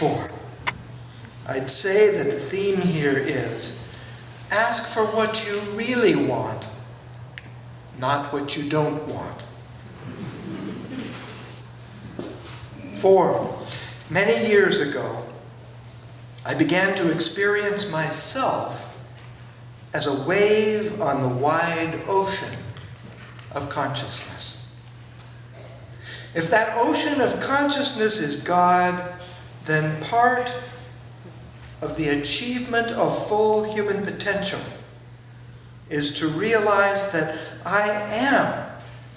4. I'd say that the theme here is ask for what you really want, not what you don't want. 4. Many years ago, I began to experience myself as a wave on the wide ocean of consciousness. If that ocean of consciousness is God, then part of the achievement of full human potential is to realize that I am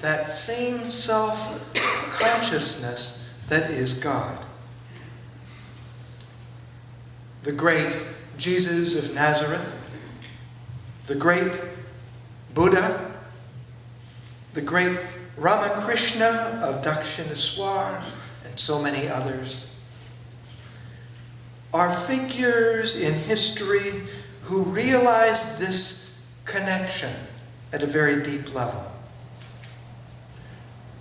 that same self-consciousness that is God. The great Jesus of Nazareth, the great Buddha, the great Ramakrishna of Dakshineswar, and so many others, are figures in history who realized this connection at a very deep level.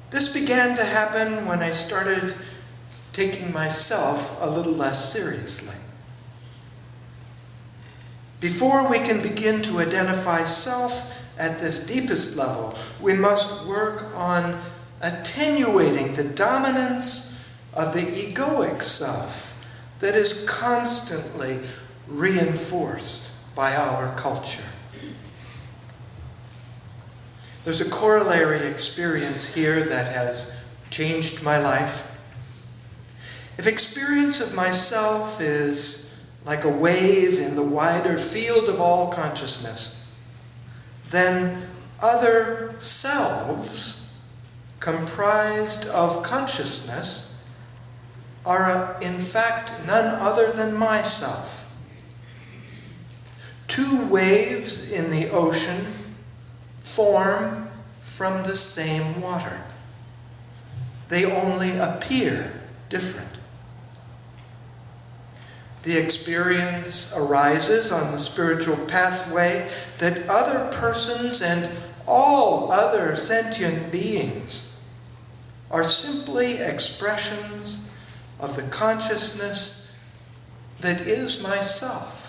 This began to happen when I started taking myself a little less seriously. Before we can begin to identify self at this deepest level, we must work on attenuating the dominance of the egoic self that is constantly reinforced by our culture. There's a corollary experience here that has changed my life. If experience of myself is like a wave in the wider field of all consciousness, then other selves comprised of consciousness are in fact none other than myself. Two waves in the ocean form from the same water. They only appear different. The experience arises on the spiritual pathway that other persons and all other sentient beings are simply expressions of the consciousness that is myself.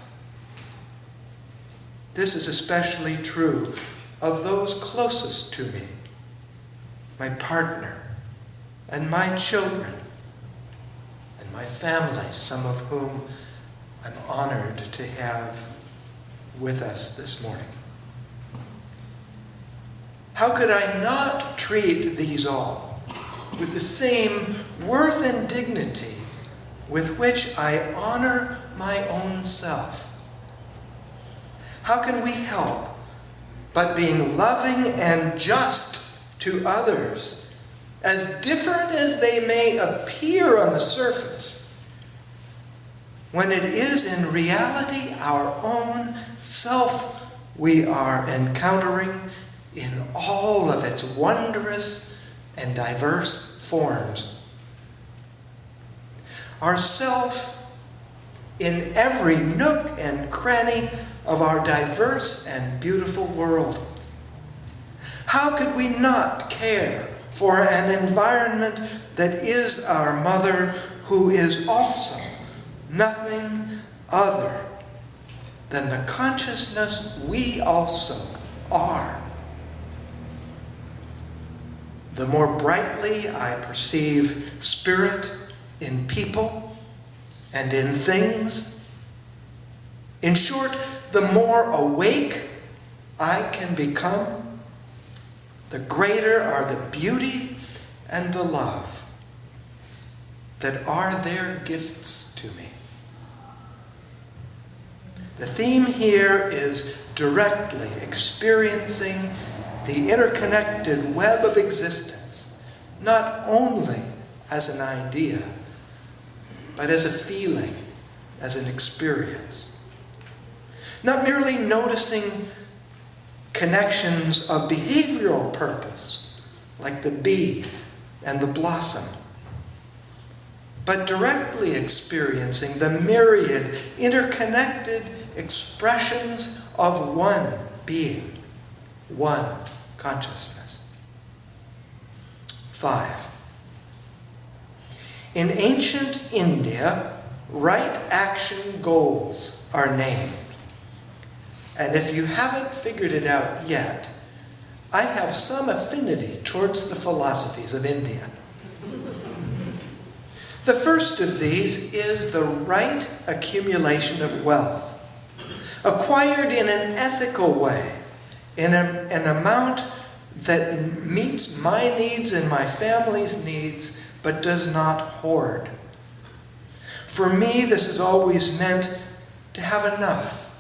This is especially true of those closest to me, my partner and my children and my family, some of whom I'm honored to have with us this morning. How could I not treat these all with the same worth and dignity with which I honor my own self? How can we help but being loving and just to others, as different as they may appear on the surface, when it is in reality our own self we are encountering in all of its wondrous and diverse forms. Our self in every nook and cranny of our diverse and beautiful world. How could we not care for an environment that is our mother, who is also nothing other than the consciousness we also are? The more brightly I perceive spirit in people and in things, in short, the more awake I can become, the greater are the beauty and the love that are their gifts to me. The theme here is directly experiencing the interconnected web of existence, not only as an idea, but as a feeling, as an experience. Not merely noticing connections of behavioral purpose, like the bee and the blossom, but directly experiencing the myriad interconnected expressions of one being, one consciousness. 5. In ancient India, right action goals are named. And if you haven't figured it out yet, I have some affinity towards the philosophies of India. The first of these is the right accumulation of wealth, acquired in an ethical way, in an amount that meets my needs and my family's needs, but does not hoard. For me, this has always meant to have enough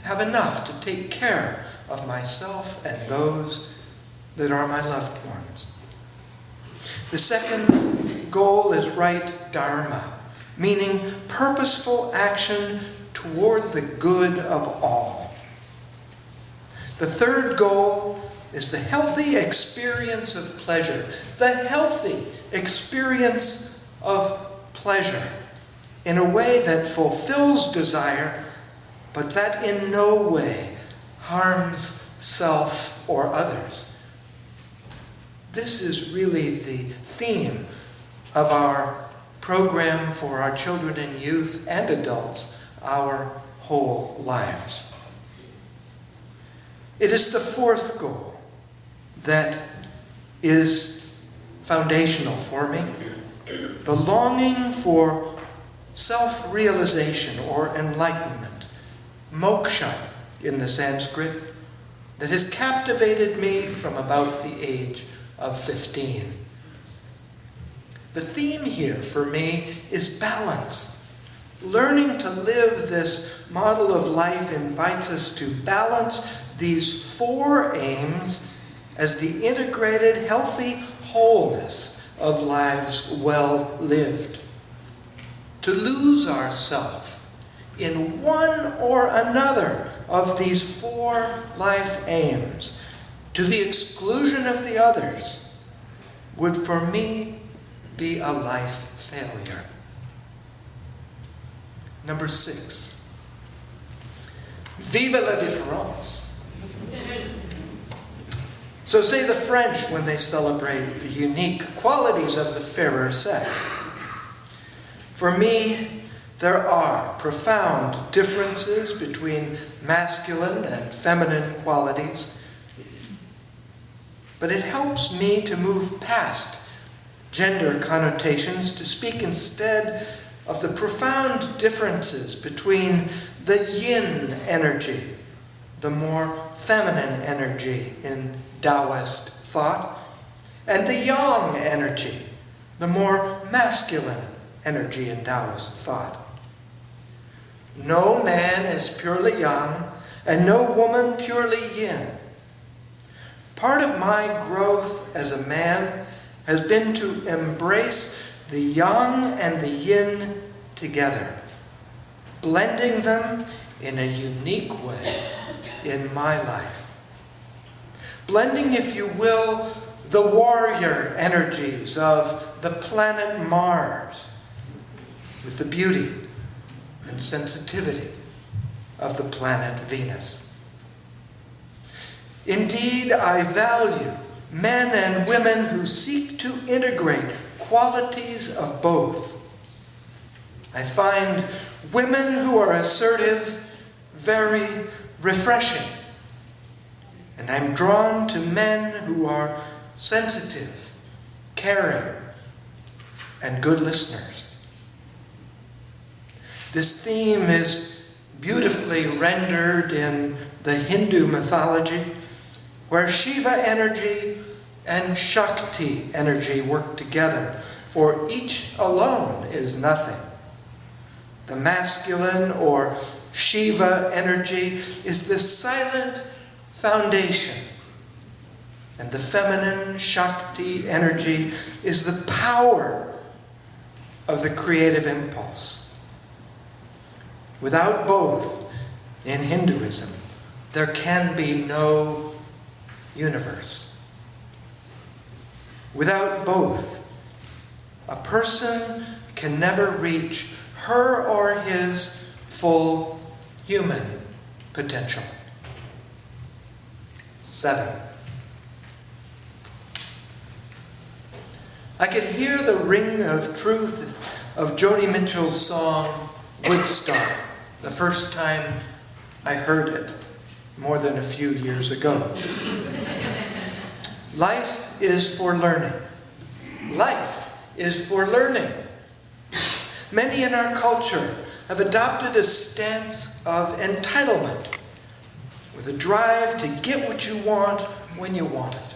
to take care of myself and those that are my loved ones. The second goal is right dharma, meaning purposeful action toward the good of all. The third goal is the healthy experience of pleasure. The healthy experience of pleasure in a way that fulfills desire, but that in no way harms self or others. This is really the theme of our program for our children and youth and adults, our whole lives. It is the fourth goal that is foundational for me, the longing for self-realization or enlightenment, moksha in the Sanskrit, that has captivated me from about the age of 15. The theme here for me is balance. Learning to live this model of life invites us to balance these four aims as the integrated, healthy wholeness of lives well lived. To lose ourselves in one or another of these four life aims, to the exclusion of the others, would for me be a life failure. Number 6. Vive la différence. So say the French when they celebrate the unique qualities of the fairer sex. For me, there are profound differences between masculine and feminine qualities, but it helps me to move past gender connotations to speak instead of the profound differences between the yin energy, the more feminine energy in Taoist thought, and the yang energy, the more masculine energy in Taoist thought. No man is purely yang, and no woman purely yin. Part of my growth as a man has been to embrace the yang and the yin together, blending them in a unique way in my life. Blending, if you will, the warrior energies of the planet Mars with the beauty and sensitivity of the planet Venus. Indeed, I value men and women who seek to integrate qualities of both. I find women who are assertive very refreshing, and I'm drawn to men who are sensitive, caring, and good listeners. This theme is beautifully rendered in the Hindu mythology, where Shiva energy and Shakti energy work together, for each alone is nothing. The masculine or Shiva energy is the silent foundation, and the feminine Shakti energy is the power of the creative impulse. Without both, in Hinduism, there can be no universe. Without both, a person can never reach her or his full human potential. 7. I could hear the ring of truth of Joni Mitchell's song, Woodstock, the first time I heard it, more than a few years ago. Life is for learning. Life is for learning. Many in our culture have adopted a stance of entitlement, with a drive to get what you want when you want it.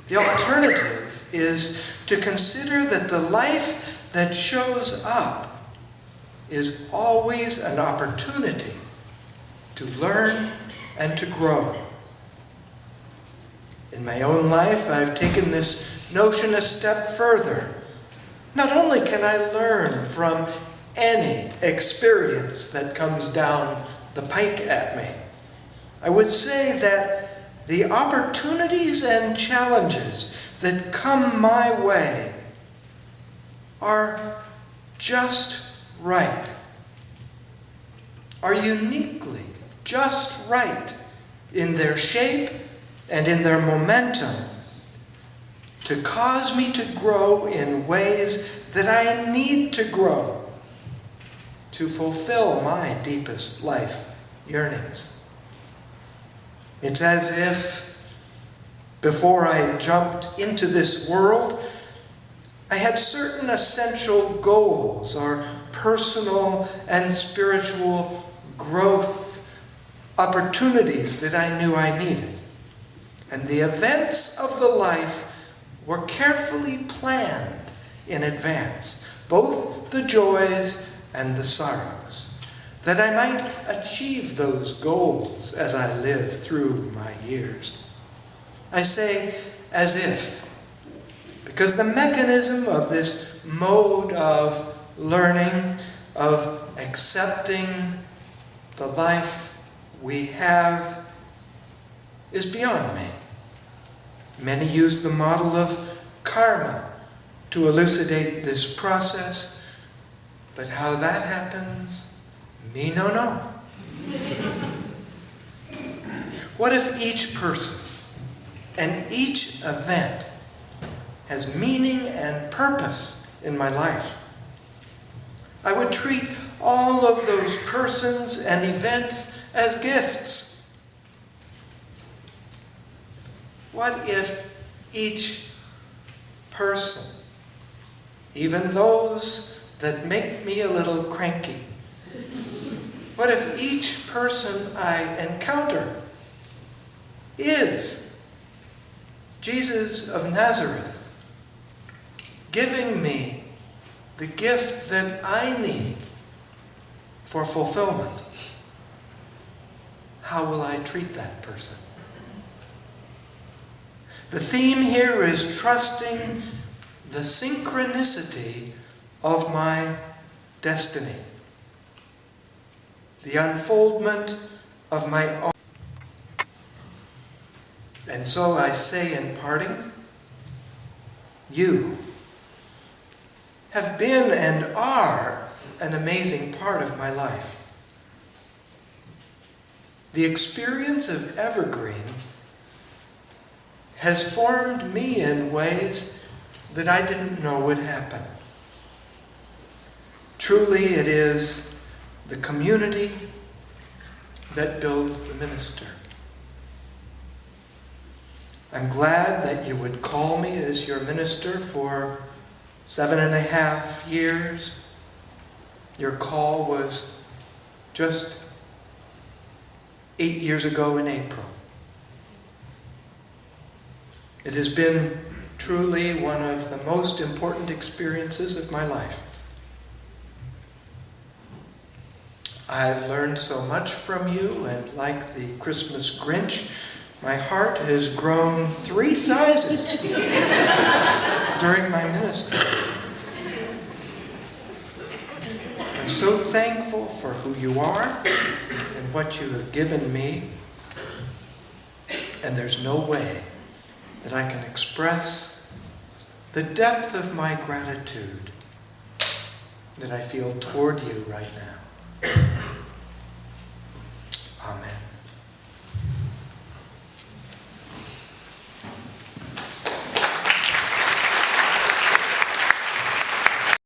The alternative is to consider that the life that shows up is always an opportunity to learn and to grow. In my own life, I've taken this notion a step further. Not only can I learn from any experience that comes down the pike at me, I would say that the opportunities and challenges that come my way are just right, are uniquely just right in their shape and in their momentum to cause me to grow in ways that I need to grow to fulfill my deepest life yearnings. It's as if before I jumped into this world, I had certain essential goals or personal and spiritual growth opportunities that I knew I needed. And the events of the life were carefully planned in advance, both the joys and the sorrows, that I might achieve those goals as I live through my years. I say as if, because the mechanism of this mode of learning, of accepting the life we have, is beyond me. Many use the model of karma to elucidate this process, but how that happens, me no know. What if each person and each event has meaning and purpose in my life? I would treat all of those persons and events as gifts. What if each person, even those that make me a little cranky, what if each person I encounter is Jesus of Nazareth, giving me the gift that I need for fulfillment? How will I treat that person? The theme here is trusting the synchronicity of my destiny, the unfoldment of my own. And so I say in parting, you have been and are an amazing part of my life. The experience of Evergreen has formed me in ways that I didn't know would happen. Truly, it is the community that builds the minister. I'm glad that you would call me as your minister for 7.5 years. Your call was just 8 years ago in April. It has been truly one of the most important experiences of my life. I've learned so much from you, and like the Christmas Grinch, my heart has grown 3 sizes during my ministry. I'm so thankful for who you are and what you have given me, and there's no way that I can express the depth of my gratitude that I feel toward you right now.